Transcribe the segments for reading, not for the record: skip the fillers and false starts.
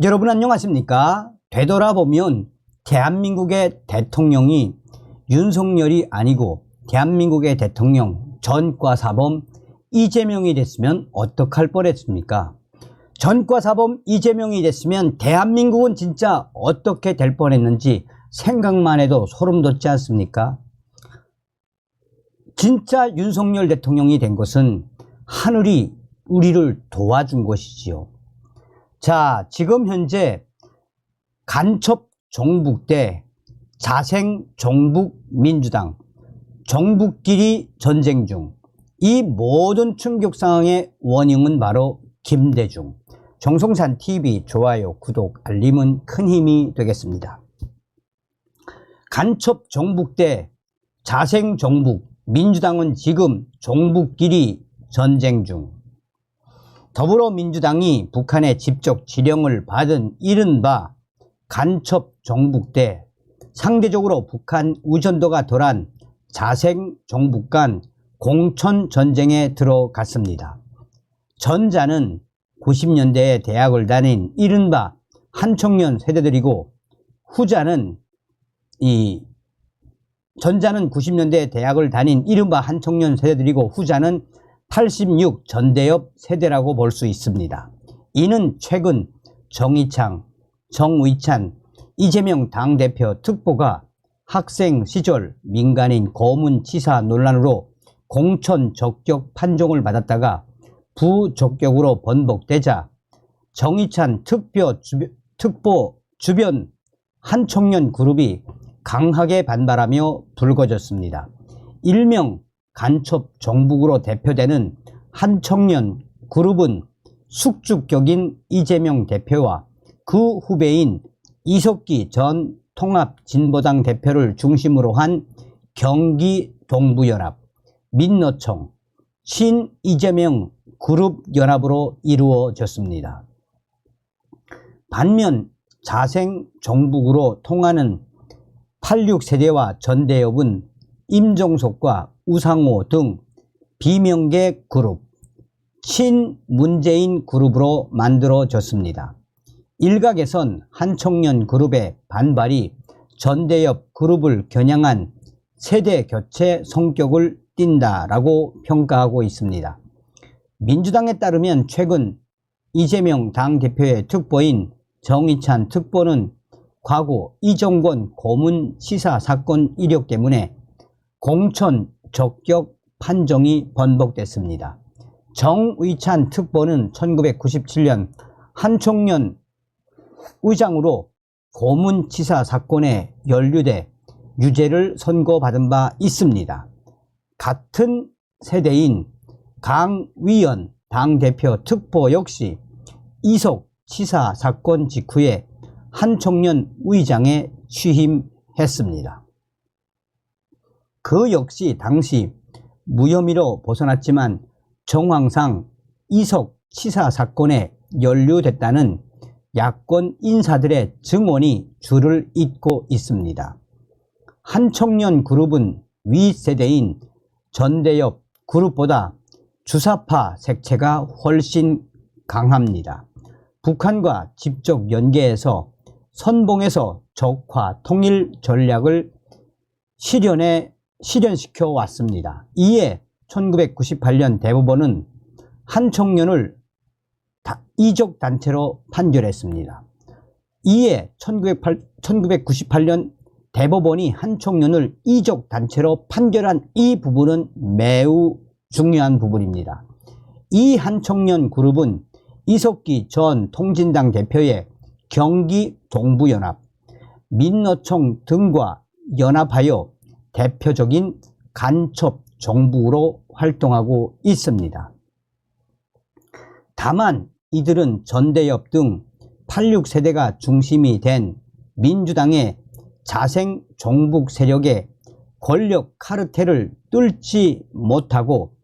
여러분 안녕하십니까? 되돌아보면 대한민국의 대통령이 윤석열이 아니고 대한민국의 대통령 전과사범 이재명이 됐으면 어떡할 뻔했습니까? 전과사범 이재명이 됐으면 대한민국은 진짜 어떻게 될 뻔했는지 생각만 해도 소름 돋지 않습니까? 진짜 윤석열 대통령이 된 것은 하늘이 우리를 도와준 것이지요. 자, 지금 현재 간첩 종북대 자생 종북 민주당 종북끼리 전쟁 중, 이 모든 충격 상황의 원흉은 바로 김대중. 정성산TV 좋아요, 구독, 알림은 큰 힘이 되겠습니다. 간첩 종북대 자생 종북 민주당은 지금 종북끼리 전쟁 중. 더불어민주당이 북한의 직접 지령을 받은 이른바 간첩 종북대, 상대적으로 북한 의존도가 덜한 자생 종북 간 공천 전쟁에 들어갔습니다. 전자는 90년대에 대학을 다닌 이른바 한청년 세대들이고, 전자는 90년대에 대학을 다닌 이른바 한청년 세대들이고, 후자는 86 전대협 세대라고 볼 수 있습니다. 이는 최근 정의찬, 이재명 당대표 특보가 학생 시절 민간인 고문치사 논란으로 공천 적격 판정을 받았다가 부적격으로 번복되자 정의찬 특보 주변 한청년 그룹이 강하게 반발하며 불거졌습니다. 일명 간첩 종북으로 대표되는 한청년 그룹은 숙주격인 이재명 대표와 그 후배인 이석기 전 통합진보당 대표를 중심으로 한 경기 동부연합, 민노총, 친이재명 그룹연합으로 이루어졌습니다. 반면 자생 종북으로 통하는 86세대와 전대협은 임종석과 우상호 등 비명계 그룹, 친문재인 그룹으로 만들어졌습니다. 일각에선 한청년 그룹의 반발이 전대협 그룹을 겨냥한 세대 교체 성격을 띈다라고 평가하고 있습니다. 민주당에 따르면 최근 이재명 당대표의 특보인 정의찬 특보는 과거 이정권 고문 치사 사건 이력 때문에 공천 적격 판정이 번복됐습니다. 정의찬 특보는 1997년 한청년 의장으로 고문치사 사건에 연루돼 유죄를 선고받은 바 있습니다. 같은 세대인 강위연 당대표 특보 역시 이석 치사 사건 직후에 한청년 의장에 취임했습니다. 그 역시 당시 무혐의로 벗어났지만 정황상 이석 치사 사건에 연루됐다는 야권 인사들의 증언이 줄을 잇고 있습니다. 한청년 그룹은 윗세대인 전대협 그룹보다 주사파 색채가 훨씬 강합니다. 북한과 직접 연계해서 선봉에서 적화 통일 전략을 실현시켜 왔습니다. 이에 1998년 대법원은 한청년을 이적단체로 판결했습니다. 이에 1998년 대법원이 한청년을 이적단체로 판결한 이 부분은 매우 중요한 부분입니다. 이 한청년 그룹은 이석기 전 통진당 대표의 경기 동부연합, 민노총 등과 연합하여 대표적인 간첩 종북으로 활동하고 있습니다. 다만 이들은 전대협 등 86세대가 중심이 된 민주당의 자생 종북 세력의 권력 카르텔을 뚫지 못하고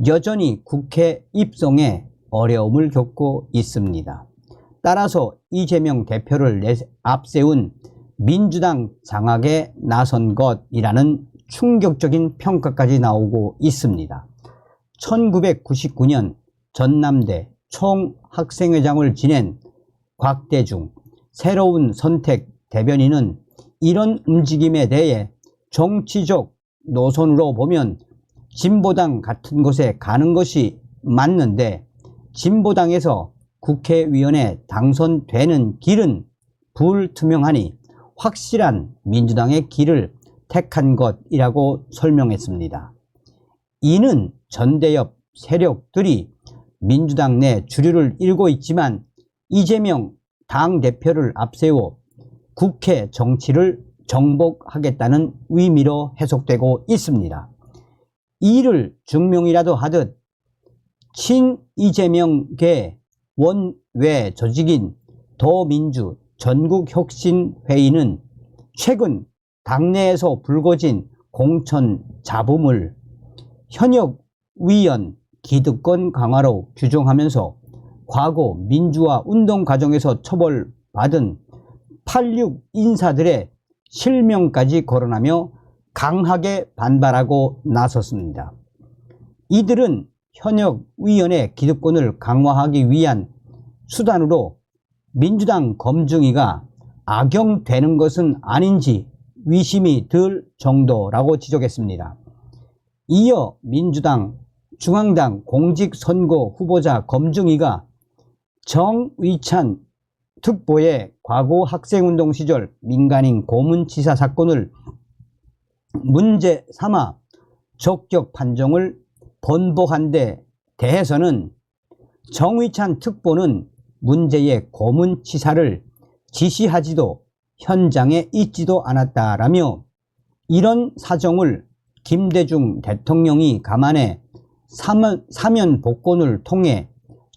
여전히 국회 입성에 어려움을 겪고 있습니다. 따라서 이재명 대표를 앞세운 민주당 장악에 나선 것이라는 충격적인 평가까지 나오고 있습니다. 1999년 전남대 총학생회장을 지낸 곽대중, 새로운 선택 대변인은 이런 움직임에 대해 정치적 노선으로 보면 진보당 같은 곳에 가는 것이 맞는데 진보당에서 국회의원에 당선되는 길은 불투명하니 확실한 민주당의 길을 택한 것이라고 설명했습니다. 이는 전대협 세력들이 민주당 내 주류를 이루고 있지만 이재명 당대표를 앞세워 국회 정치를 정복하겠다는 의미로 해석되고 있습니다. 이를 증명이라도 하듯 친이재명계 원외 조직인 더민주 전국혁신회의는 최근 당내에서 불거진 공천 잡음을 현역 위원 기득권 강화로 규정하면서 과거 민주화 운동 과정에서 처벌받은 86 인사들의 실명까지 거론하며 강하게 반발하고 나섰습니다. 이들은 현역 위원의 기득권을 강화하기 위한 수단으로 민주당 검증위가 악용되는 것은 아닌지 의심이 들 정도라고 지적했습니다. 이어 민주당 중앙당 공직선거 후보자 검증위가 정의찬 특보의 과거 학생운동 시절 민간인 고문치사 사건을 문제 삼아 적격 판정을 번복한 데 대해서는 정의찬 특보는 문제의 고문치사를 지시하지도 현장에 있지도 않았다라며 이런 사정을 김대중 대통령이 감안해 사면 복권을 통해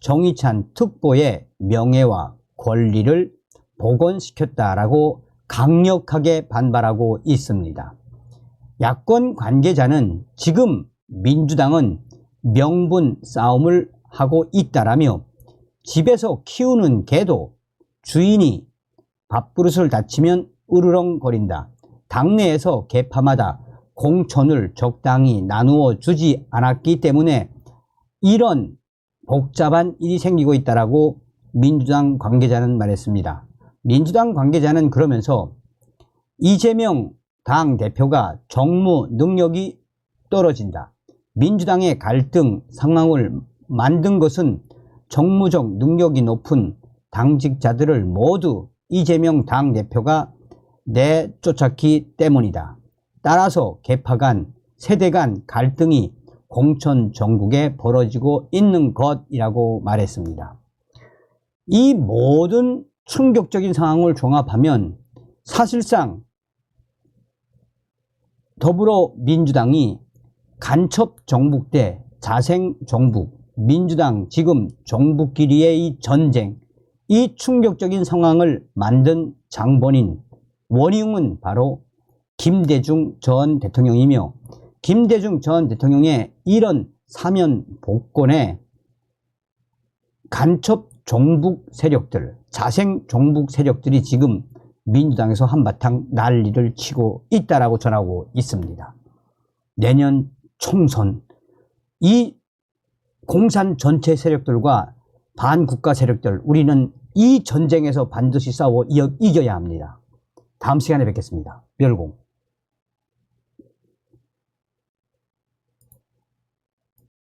정의찬 특보의 명예와 권리를 복원시켰다라고 강력하게 반발하고 있습니다. 야권 관계자는 지금 민주당은 명분 싸움을 하고 있다라며 집에서 키우는 개도 주인이 밥그릇을 다치면 으르렁거린다. 당내에서 계파마다 공천을 적당히 나누어 주지 않았기 때문에 이런 복잡한 일이 생기고 있다라고 민주당 관계자는 말했습니다. 민주당 관계자는 그러면서 이재명 당대표가 정무 능력이 떨어진다. 민주당의 갈등 상황을 만든 것은 정무적 능력이 높은 당직자들을 모두 이재명 당대표가 내쫓았기 때문이다. 따라서 계파 간, 세대 간 갈등이 공천 전국에 벌어지고 있는 것이라고 말했습니다. 이 모든 충격적인 상황을 종합하면 사실상 더불어민주당이 간첩 정북 대 자생 정북, 민주당 지금 정북끼리의 이 전쟁, 이 충격적인 상황을 만든 장본인 원흉은 바로 김대중 전 대통령이며 김대중 전 대통령의 이런 사면 복권에 간첩 종북 세력들, 자생 종북 세력들이 지금 민주당에서 한바탕 난리를 치고 있다라고 전하고 있습니다. 내년 총선, 이 공산 전체 세력들과 반국가 세력들, 우리는 이 전쟁에서 반드시 싸워 이겨야 합니다. 다음 시간에 뵙겠습니다. 멸공.